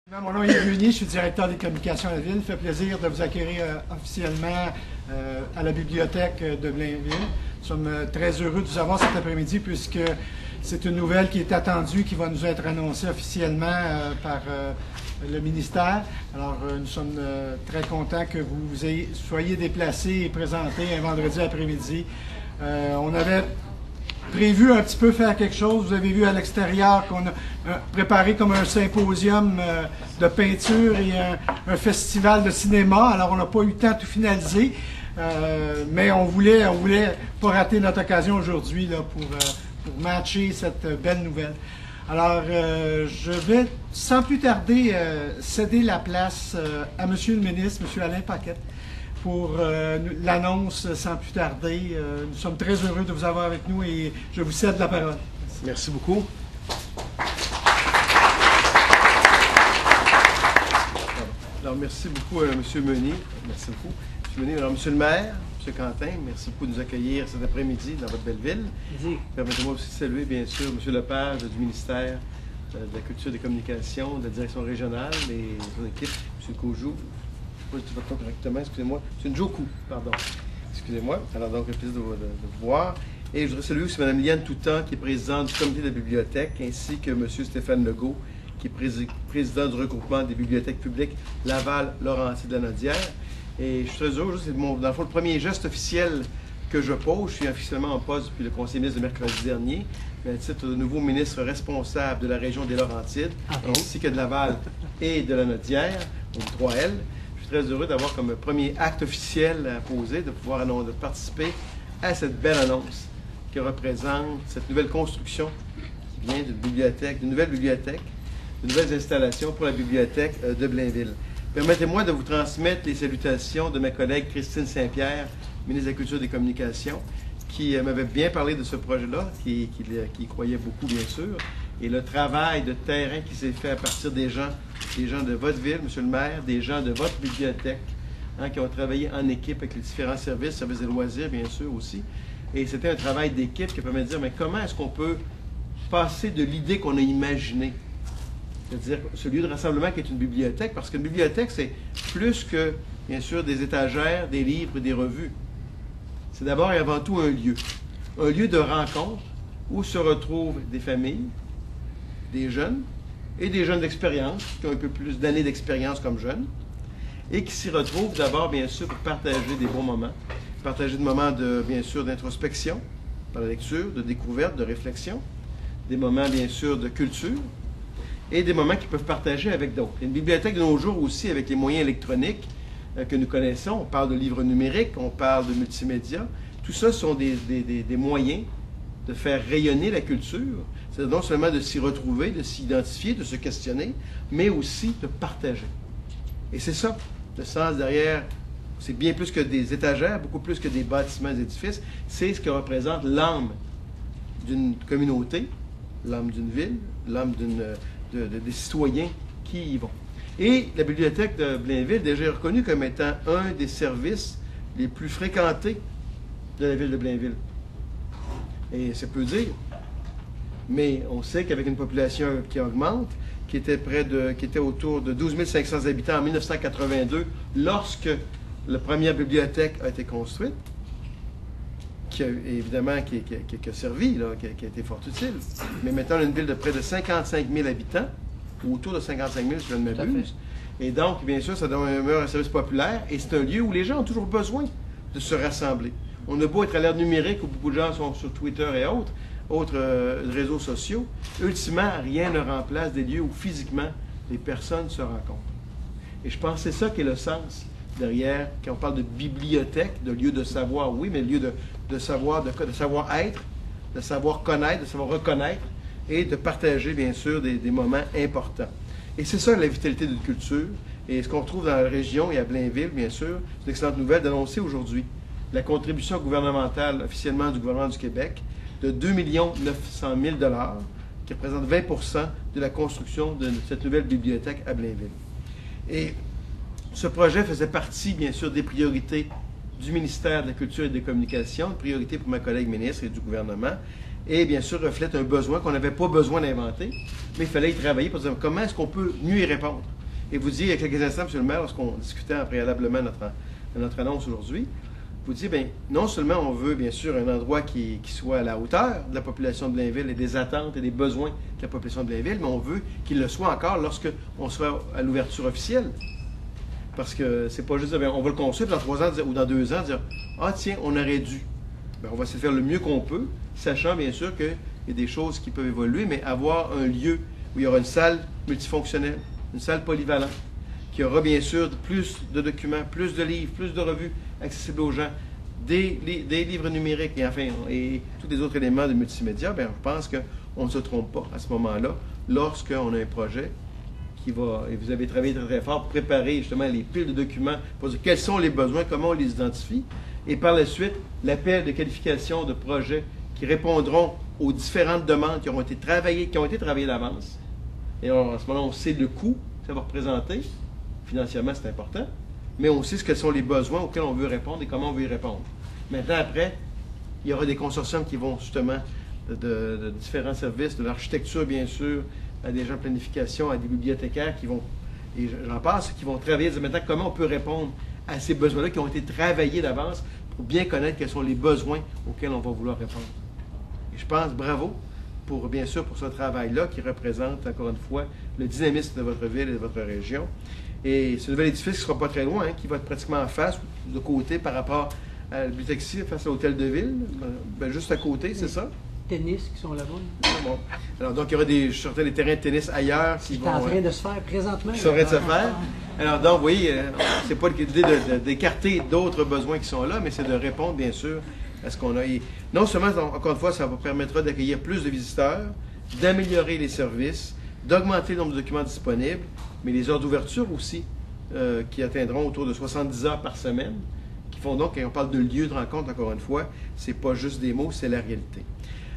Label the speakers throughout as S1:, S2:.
S1: Mon nom est Yves Meunier, je suis directeur des communications à la Ville. Il fait plaisir de vous accueillir officiellement à la bibliothèque de Blainville. Nous sommes très heureux de vous avoir cet après-midi puisque c'est une nouvelle qui est attendue, qui va nous être annoncée officiellement par le ministère. Alors, nous sommes très contents que vous soyez déplacés et présentés un vendredi après-midi. On avait prévu un petit peu faire quelque chose. Vous avez vu à l'extérieur qu'on a préparé comme un symposium de peinture et un festival de cinéma. Alors, on n'a pas eu le temps de tout finaliser, mais on voulait pas rater notre occasion aujourd'hui pour matcher cette belle nouvelle. Alors, je vais sans plus tarder céder la place à Monsieur le ministre, M. Alain Paquette, pour l'annonce sans plus tarder. Nous sommes très heureux de vous avoir avec nous et je vous cède la parole.
S2: Merci beaucoup. Alors, merci beaucoup à M. Meunier. Merci beaucoup. M. Meunier, alors, M. le maire, M. Quentin, merci beaucoup de nous accueillir cet après-midi dans votre belle ville. Permettez-moi aussi de saluer, bien sûr, M. Lepage du ministère de la Culture et des Communications, de la direction régionale et son équipe, M. Cojou. Je ne sais pas votre nom correctement, excusez-moi. M. Njoku, pardon. Excusez-moi. Alors, donc, le plaisir de vous voir. Et je voudrais saluer aussi Mme Liane Toutan, qui est présidente du comité de la bibliothèque, ainsi que M. Stéphane Legault, qui est président du regroupement des bibliothèques publiques Laval, Laurentides-Lanaudière. Et je suis très heureux, c'est dans le fond le premier geste officiel que je pose. Je suis officiellement en poste depuis le conseil ministre de mercredi dernier, mais à titre de nouveau ministre responsable de la région des Laurentides, ainsi que de Laval et de Lanaudière, donc 3L. Je suis très heureux d'avoir comme premier acte officiel à poser, de pouvoir de participer à cette belle annonce qui représente cette nouvelle construction qui vient d'une bibliothèque, d'une nouvelle bibliothèque, de nouvelles installations pour la bibliothèque de Blainville. Permettez-moi de vous transmettre les salutations de ma collègue Christine Saint-Pierre, ministre de la Culture et des Communications, qui m'avait bien parlé de ce projet-là, qui croyait beaucoup, bien sûr, et le travail de terrain qui s'est fait à partir des gens de votre ville, M. le maire, des gens de votre bibliothèque, qui ont travaillé en équipe avec les différents services des loisirs, bien sûr, aussi. Et c'était un travail d'équipe qui permet de dire, mais comment est-ce qu'on peut passer de l'idée qu'on a imaginée, c'est-à-dire ce lieu de rassemblement qui est une bibliothèque, parce qu'une bibliothèque, c'est plus que, bien sûr, des étagères, des livres et des revues. C'est d'abord et avant tout un lieu de rencontre où se retrouvent des familles, des jeunes et des jeunes d'expérience, qui ont un peu plus d'années d'expérience comme jeunes, et qui s'y retrouvent d'abord, bien sûr, pour partager des bons moments, partager des moments, bien sûr, d'introspection, par la lecture, de découverte, de réflexion, des moments, bien sûr, de culture, et des moments qu'ils peuvent partager avec d'autres. Une bibliothèque de nos jours aussi, avec les moyens électroniques que nous connaissons, on parle de livres numériques, on parle de multimédia, tout ça sont des moyens de faire rayonner la culture, c'est non seulement de s'y retrouver, de s'y identifier, de se questionner, mais aussi de partager. Et c'est ça, le sens derrière, c'est bien plus que des étagères, beaucoup plus que des bâtiments, des édifices, c'est ce que représente l'âme d'une communauté, l'âme d'une ville, l'âme des citoyens qui y vont. Et la bibliothèque de Blainville, déjà reconnue comme étant un des services les plus fréquentés de la ville de Blainville. Et c'est peu dire, mais on sait qu'avec une population qui augmente, qui était autour de 12 500 habitants en 1982, lorsque la première bibliothèque a été construite, qui a servi, là, qui a été fort utile. Mais maintenant, on a une ville de près de 55 000 habitants, ou autour de 55 000, si je ne m'abuse. Et donc, bien sûr, ça demeure un service populaire, et c'est un lieu où les gens ont toujours besoin de se rassembler. On a beau être à l'ère numérique, où beaucoup de gens sont sur Twitter et autres réseaux sociaux, ultimement, rien ne remplace des lieux où physiquement les personnes se rencontrent. Et je pense que c'est ça qui est le sens derrière, quand on parle de bibliothèque, de lieu de savoir, oui, mais lieu de savoir-être, de savoir connaître, de savoir reconnaître et de partager, bien sûr, des moments importants. Et c'est ça la vitalité d'une culture. Et ce qu'on retrouve dans la région et à Blainville, bien sûr, c'est une excellente nouvelle d'annoncer aujourd'hui la contribution gouvernementale officiellement du gouvernement du Québec de 2 900 000 $, qui représente 20 % de la construction de cette nouvelle bibliothèque à Blainville. Et ce projet faisait partie, bien sûr, des priorités du ministère de la Culture et des Communications, une priorité pour ma collègue ministre et du gouvernement, et bien sûr reflète un besoin qu'on n'avait pas besoin d'inventer, mais il fallait y travailler pour dire comment est-ce qu'on peut mieux y répondre. Et vous dites, il y a quelques instants, M. le maire, lorsqu'on discutait préalablement notre annonce aujourd'hui, vous dites, bien, non seulement on veut, bien sûr, un endroit qui soit à la hauteur de la population de Blainville et des attentes et des besoins de la population de Blainville, mais on veut qu'il le soit encore lorsqu'on sera à l'ouverture officielle. Parce que c'est pas juste, bien, on va le construire, puis dans 3 ans ou dans 2 ans, dire, ah tiens, on aurait dû. Bien, on va essayer de faire le mieux qu'on peut, sachant, bien sûr, qu'il y a des choses qui peuvent évoluer, mais avoir un lieu où il y aura une salle multifonctionnelle, une salle polyvalente, qui aura bien sûr plus de documents, plus de livres, plus de revues accessibles aux gens, des livres numériques et tous les autres éléments de multimédia, bien, je pense qu'on ne se trompe pas à ce moment-là lorsqu'on a un projet qui va, et vous avez travaillé très, très fort pour préparer justement les piles de documents pour dire quels sont les besoins, comment on les identifie, et par la suite, l'appel de qualification de projets qui répondront aux différentes demandes qui ont été travaillées d'avance. Et alors, à ce moment-là, on sait le coût que ça va représenter. Financièrement, c'est important. Mais on sait quels sont les besoins auxquels on veut répondre et comment on veut y répondre. Maintenant, après, il y aura des consortiums qui vont justement de différents services, de l'architecture, bien sûr, à des gens de planification, à des bibliothécaires qui vont, et j'en passe, qui vont travailler maintenant comment on peut répondre à ces besoins-là qui ont été travaillés d'avance pour bien connaître quels sont les besoins auxquels on va vouloir répondre. Et je pense, bravo, bien sûr, pour ce travail-là qui représente, encore une fois, le dynamisme de votre ville et de votre région. Et ce nouvel édifice qui ne sera pas très loin, hein, qui va être pratiquement en face, de côté par rapport à la bibliothèque ici, face à l'hôtel de ville, juste à côté, c'est ça?
S3: Tennis qui sont là-bas.
S2: Bon. Alors, donc, il y aura des terrains de tennis ailleurs qui vont...
S3: en train de se faire présentement.
S2: Qui sont en train de se faire. Alors, donc, vous voyez, c'est pas l'idée d'écarter d'autres besoins qui sont là, mais c'est de répondre, bien sûr, à ce qu'on a. Et non seulement, encore une fois, ça vous permettra d'accueillir plus de visiteurs, d'améliorer les services, d'augmenter le nombre de documents disponibles, mais les heures d'ouverture aussi, qui atteindront autour de 70 heures par semaine, qui font donc, quand on parle de lieu de rencontre, encore une fois, c'est pas juste des mots, c'est la réalité.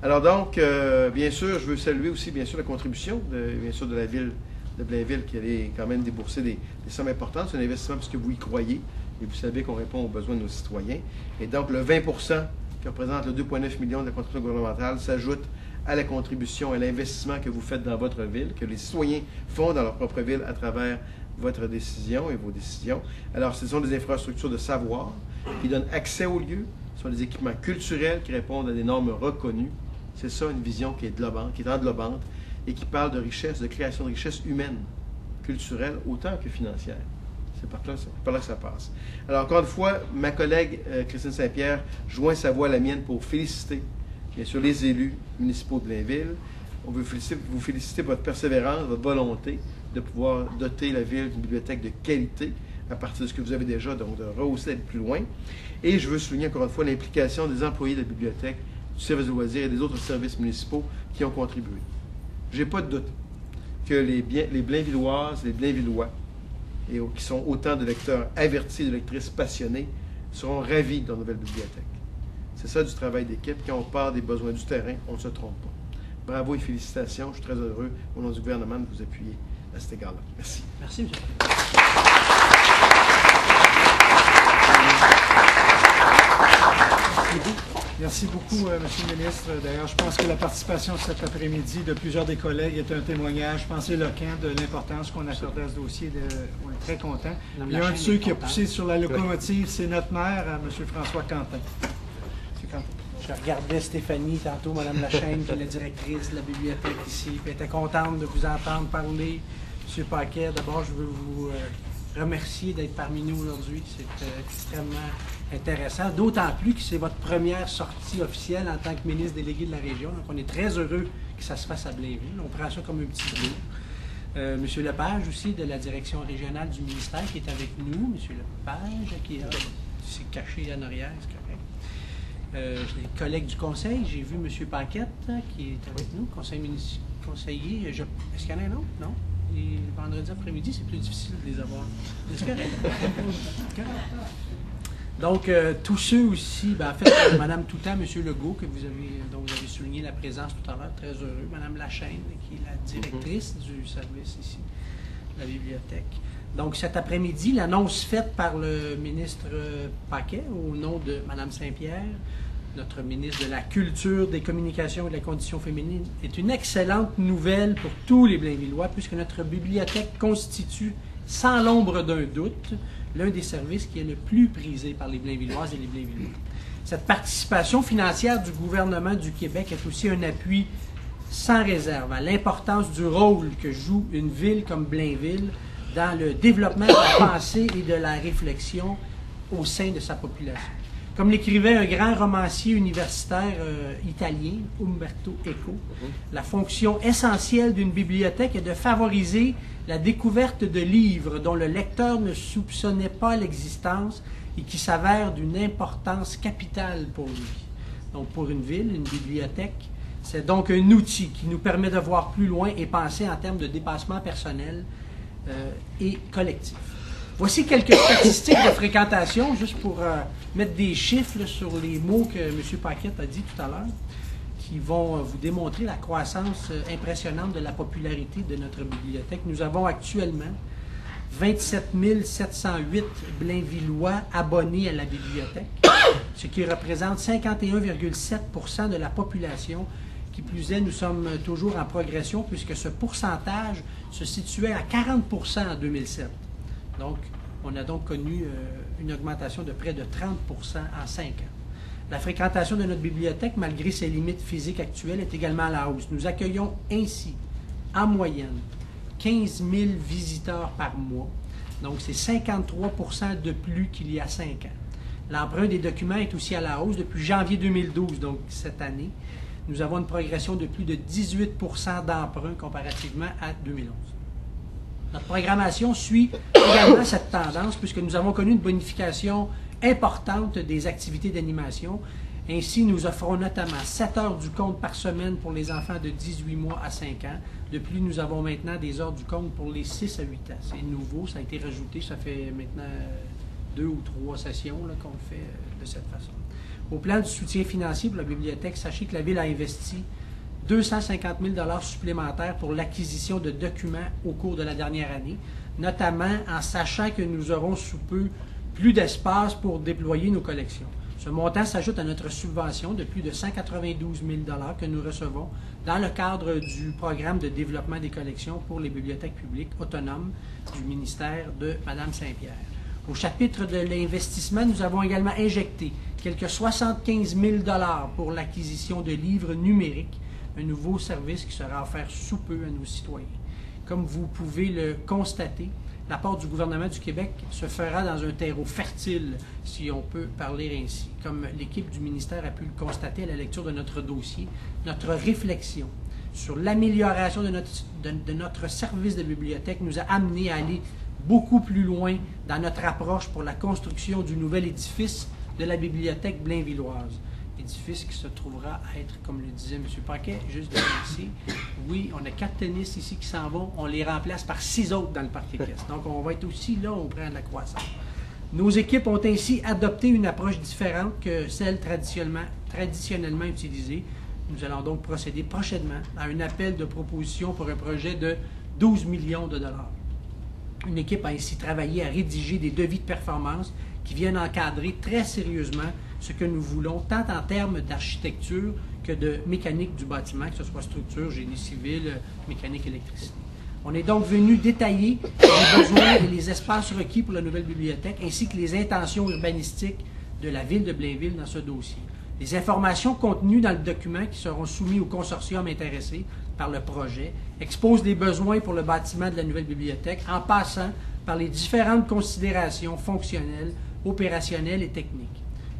S2: Alors donc, bien sûr, je veux saluer aussi, bien sûr, la contribution, bien sûr, de la ville de Blainville, qui allait quand même débourser des sommes importantes. C'est un investissement parce que vous y croyez, et vous savez qu'on répond aux besoins de nos citoyens. Et donc, le 20 qui représente le 2,9 millions de la contribution gouvernementale s'ajoute à la contribution et l'investissement que vous faites dans votre ville, que les citoyens font dans leur propre ville à travers votre décision et vos décisions. Alors, ce sont des infrastructures de savoir qui donnent accès aux lieux, ce sont des équipements culturels qui répondent à des normes reconnues. C'est ça, une vision qui est englobante et qui parle de richesse, de création de richesse humaine, culturelle, autant que financière. C'est par là que ça passe. Alors, encore une fois, ma collègue Christine Saint-Pierre joint sa voix à la mienne pour féliciter, bien sûr, les élus municipaux de Blainville. On veut vous féliciter pour votre persévérance, votre volonté de pouvoir doter la ville d'une bibliothèque de qualité à partir de ce que vous avez déjà, donc de rehausser, d'aller plus loin. Et je veux souligner encore une fois l'implication des employés de la bibliothèque, du service de loisirs et des autres services municipaux qui ont contribué. Je n'ai pas de doute que les Blainvilloises, les Blainvillois, et qui sont autant de lecteurs avertis, de lectrices passionnées, seront ravis de la nouvelle bibliothèque. C'est ça du travail d'équipe. Quand on part des besoins du terrain, on ne se trompe pas. Bravo et félicitations. Je suis très heureux, au nom du gouvernement, de vous appuyer à cet égard-là. Merci.
S3: Merci, M.
S1: Merci beaucoup, M. le ministre. D'ailleurs, je pense que la participation cet après-midi de plusieurs des collègues est un témoignage, je pense, éloquent de l'importance qu'on accorde à ce dossier. On est très contents. Il y a un de ceux qui a poussé sur la locomotive, c'est notre maire, M. François Quentin.
S3: Je regardais Stéphanie tantôt, Mme Lachaine, qui est la directrice de la bibliothèque ici, puis elle était contente de vous entendre parler. M. Paquet, d'abord, je veux vous remercier d'être parmi nous aujourd'hui. C'est extrêmement intéressant, d'autant plus que c'est votre première sortie officielle en tant que ministre délégué de la région. Donc, on est très heureux que ça se fasse à Blainville. On prend ça comme un petit bout. M. Lepage aussi, de la direction régionale du ministère, qui est avec nous. M. Lepage, qui s'est caché en arrière, c'est correct. Les collègues du conseil, j'ai vu M. Paquette, qui est avec nous, conseiller. Est-ce qu'il y en a un autre? Non? Et vendredi après-midi, c'est plus difficile de les avoir. C'est correct. Donc, tous ceux aussi, en fait, Mme Toutan, M. Legault, dont vous avez souligné la présence tout à l'heure, très heureux, Mme Lachaine, qui est la directrice du service ici, de la bibliothèque. Donc, cet après-midi, l'annonce faite par le ministre Paquet, au nom de Mme Saint-Pierre, notre ministre de la Culture, des Communications et de la Condition féminine, est une excellente nouvelle pour tous les Blainvillois, puisque notre bibliothèque constitue sans l'ombre d'un doute, l'un des services qui est le plus prisé par les Blainvilloises et les Blainvillois. Cette participation financière du gouvernement du Québec est aussi un appui sans réserve à l'importance du rôle que joue une ville comme Blainville dans le développement de la pensée et de la réflexion au sein de sa population. Comme l'écrivait un grand romancier universitaire italien, Umberto Eco, la fonction essentielle d'une bibliothèque est de favoriser la découverte de livres dont le lecteur ne soupçonnait pas l'existence et qui s'avèrent d'une importance capitale pour lui. Donc pour une ville, une bibliothèque, c'est donc un outil qui nous permet de voir plus loin et penser en termes de dépassement personnel et collectif. Voici quelques statistiques de fréquentation, juste pour mettre des chiffres là, sur les mots que M. Paquette a dit tout à l'heure, qui vont vous démontrer la croissance impressionnante de la popularité de notre bibliothèque. Nous avons actuellement 27 708 Blainvillois abonnés à la bibliothèque, ce qui représente 51,7 % de la population. Qui plus est, nous sommes toujours en progression puisque ce pourcentage se situait à 40 % en 2007. Donc, on a donc connu une augmentation de près de 30 % en 5 ans. La fréquentation de notre bibliothèque, malgré ses limites physiques actuelles, est également à la hausse. Nous accueillons ainsi, en moyenne, 15 000 visiteurs par mois. Donc, c'est 53 % de plus qu'il y a 5 ans. L'emprunt des documents est aussi à la hausse depuis janvier 2012, donc cette année. Nous avons une progression de plus de 18 % d'emprunt comparativement à 2011. Notre programmation suit également cette tendance puisque nous avons connu une bonification importante des activités d'animation. Ainsi, nous offrons notamment 7 heures du compte par semaine pour les enfants de 18 mois à 5 ans. De plus, nous avons maintenant des heures du compte pour les 6 à 8 ans. C'est nouveau, ça a été rajouté, ça fait maintenant 2 ou 3 sessions qu'on le fait de cette façon. Au plan du soutien financier pour la bibliothèque, sachez que la Ville a investi 250 000 $ supplémentaires pour l'acquisition de documents au cours de la dernière année, notamment en sachant que nous aurons sous peu plus d'espace pour déployer nos collections. Ce montant s'ajoute à notre subvention de plus de 192 000 $ que nous recevons dans le cadre du programme de développement des collections pour les bibliothèques publiques autonomes du ministère de Mme Saint-Pierre. Au chapitre de l'investissement, nous avons également injecté quelques 75 000 $ pour l'acquisition de livres numériques, un nouveau service qui sera offert sous peu à nos citoyens. Comme vous pouvez le constater, l'apport du gouvernement du Québec se fera dans un terreau fertile, si on peut parler ainsi. Comme l'équipe du ministère a pu le constater à la lecture de notre dossier, notre réflexion sur l'amélioration de notre service de bibliothèque nous a amené à aller beaucoup plus loin dans notre approche pour la construction du nouvel édifice de la bibliothèque blainvilloise. Édifice qui se trouvera à être, comme le disait M. Paquet, juste devant ici. Oui, on a 4 tennis ici qui s'en vont, on les remplace par 6 autres dans le parc équestre. Donc, on va être aussi là au prend de la croissance. Nos équipes ont ainsi adopté une approche différente que celle traditionnellement utilisée. Nous allons donc procéder prochainement à un appel de proposition pour un projet de 12 millions de dollars. Une équipe a ainsi travaillé à rédiger des devis de performance qui viennent encadrer très sérieusement ce que nous voulons, tant en termes d'architecture que de mécanique du bâtiment, que ce soit structure, génie civil, mécanique, électricité. On est donc venu détailler les besoins et les espaces requis pour la nouvelle bibliothèque, ainsi que les intentions urbanistiques de la ville de Blainville dans ce dossier. Les informations contenues dans le document qui seront soumis au consortium intéressé par le projet exposent les besoins pour le bâtiment de la nouvelle bibliothèque en passant par les différentes considérations fonctionnelles, opérationnelles et techniques.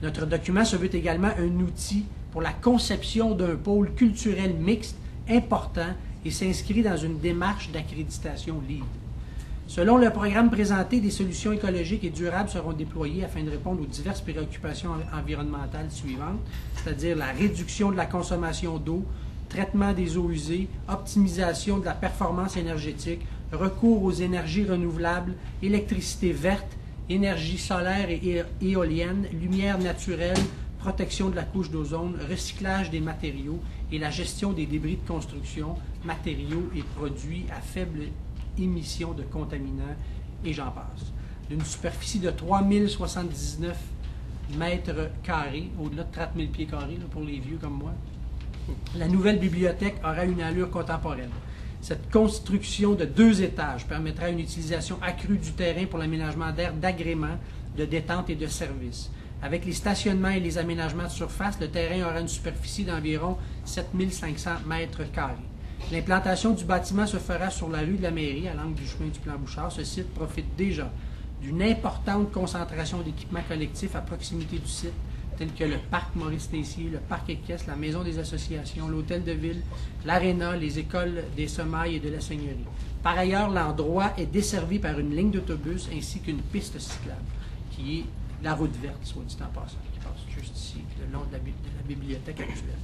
S3: Notre document se veut également un outil pour la conception d'un pôle culturel mixte important et s'inscrit dans une démarche d'accréditation LEED. Selon le programme présenté, des solutions écologiques et durables seront déployées afin de répondre aux diverses préoccupations environnementales suivantes, c'est-à-dire la réduction de la consommation d'eau, traitement des eaux usées, optimisation de la performance énergétique, recours aux énergies renouvelables, électricité verte, énergie solaire et éolienne, lumière naturelle, protection de la couche d'ozone, recyclage des matériaux et la gestion des débris de construction, matériaux et produits à faible émission de contaminants, et j'en passe. D'une superficie de 3079 mètres carrés, au-delà de 30 000 pieds carrés là, pour les vieux comme moi, la nouvelle bibliothèque aura une allure contemporaine. Cette construction de 2 étages permettra une utilisation accrue du terrain pour l'aménagement d'aires d'agrément, de détente et de services. Avec les stationnements et les aménagements de surface, le terrain aura une superficie d'environ 7500 mètres carrés. L'implantation du bâtiment se fera sur la rue de la Mairie, à l'angle du chemin du Plan Bouchard. Ce site profite déjà d'une importante concentration d'équipements collectifs à proximité du site, tels que le parc Maurice-Tessier, le parc équestre, la maison des associations, l'hôtel de ville, l'aréna, les écoles des Semailles et de la Seigneurie. Par ailleurs, l'endroit est desservi par une ligne d'autobus ainsi qu'une piste cyclable, qui est la route verte, soit dit en passant, qui passe juste ici, le long de la bibliothèque actuelle.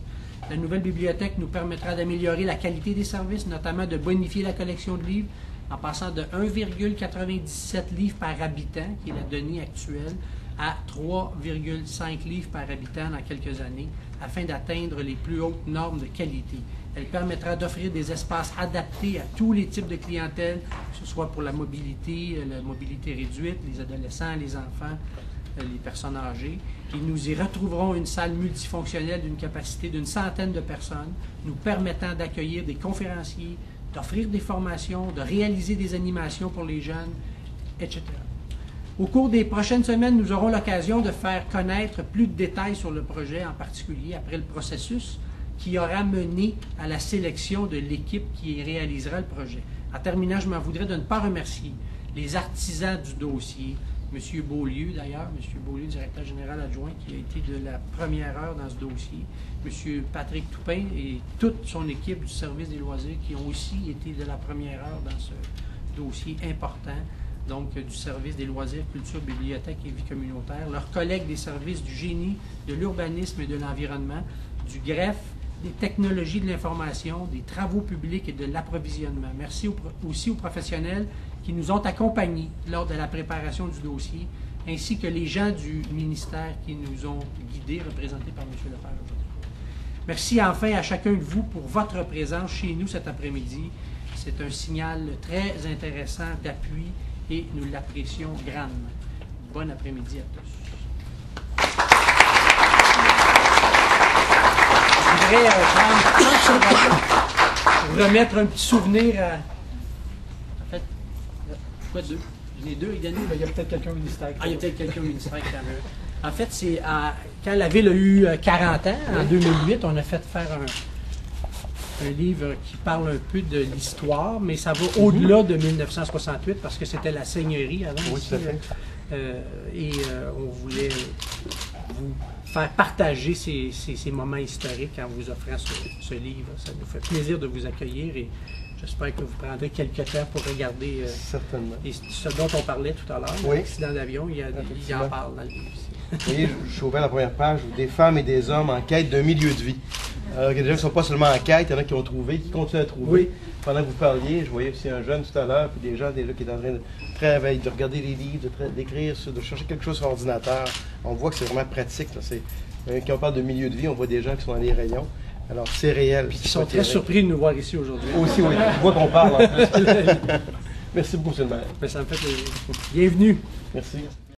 S3: La nouvelle bibliothèque nous permettra d'améliorer la qualité des services, notamment de bonifier la collection de livres, en passant de 1,97 livres par habitant, qui est la donnée actuelle, à 3,5 livres par habitant dans quelques années, afin d'atteindre les plus hautes normes de qualité. Elle permettra d'offrir des espaces adaptés à tous les types de clientèle, que ce soit pour la mobilité réduite, les adolescents, les enfants, les personnes âgées. Et nous y retrouverons une salle multifonctionnelle d'une capacité d'une centaine de personnes, nous permettant d'accueillir des conférenciers, d'offrir des formations, de réaliser des animations pour les jeunes, etc. Au cours des prochaines semaines, nous aurons l'occasion de faire connaître plus de détails sur le projet, en particulier après le processus qui aura mené à la sélection de l'équipe qui réalisera le projet. En terminant, je m'en voudrais de ne pas remercier les artisans du dossier, M. Beaulieu d'ailleurs, M. Beaulieu, directeur général adjoint, qui a été de la première heure dans ce dossier, M. Patrick Toupin et toute son équipe du service des loisirs qui ont aussi été de la première heure dans ce dossier important, donc du service des loisirs, culture, bibliothèque et vie communautaire, leurs collègues des services du génie, de l'urbanisme et de l'environnement, du greffe, des technologies de l'information, des travaux publics et de l'approvisionnement. Merci aussi aux professionnels qui nous ont accompagnés lors de la préparation du dossier, ainsi que les gens du ministère qui nous ont guidés, représentés par M. Lepage aujourd'hui. Merci enfin à chacun de vous pour votre présence chez nous cet après-midi. C'est un signal très intéressant d'appui et nous l'apprécions grandement. Bon après-midi à tous. Je voudrais vous remettre un petit souvenir à... En fait, pourquoi 2? J'en ai 2, il y a peut-être quelqu'un au ministère. Ah, il y a peut-être quelqu'un au ministère qui en a. En fait, c'est quand la Ville a eu 40 ans, en 2008, on a fait faire un livre qui parle un peu de l'histoire, mais ça va au-delà de 1968 parce que c'était la Seigneurie avant. Oui, ici, on voulait vous faire partager ces moments historiques en vous offrant ce livre. Ça nous fait plaisir de vous accueillir et j'espère que vous prendrez quelques temps pour regarder ce dont on parlait tout à l'heure, l'accident d'avion. Il en parle dans le livre ici.
S2: Vous voyez, je suis ouvert à la première page, des femmes et des hommes en quête d'un milieu de vie. Alors, il y a des gens qui ne sont pas seulement en quête, il y en a qui ont trouvé, qui continuent à trouver. Oui. Pendant que vous parliez, je voyais aussi un jeune tout à l'heure, puis des gens déjà qui sont en train de travailler, de regarder les livres, d'écrire, de chercher quelque chose sur l'ordinateur. On voit que c'est vraiment pratique. Quand on parle de milieu de vie, on voit des gens qui sont dans les rayons. Alors, c'est réel.
S3: Puis qui sont très surpris de nous voir ici aujourd'hui.
S2: Aussi, oui. Je vois qu'on parle en plus. Merci beaucoup, M. le maire.
S3: Ça me fait plaisir. Bienvenue.
S2: Merci.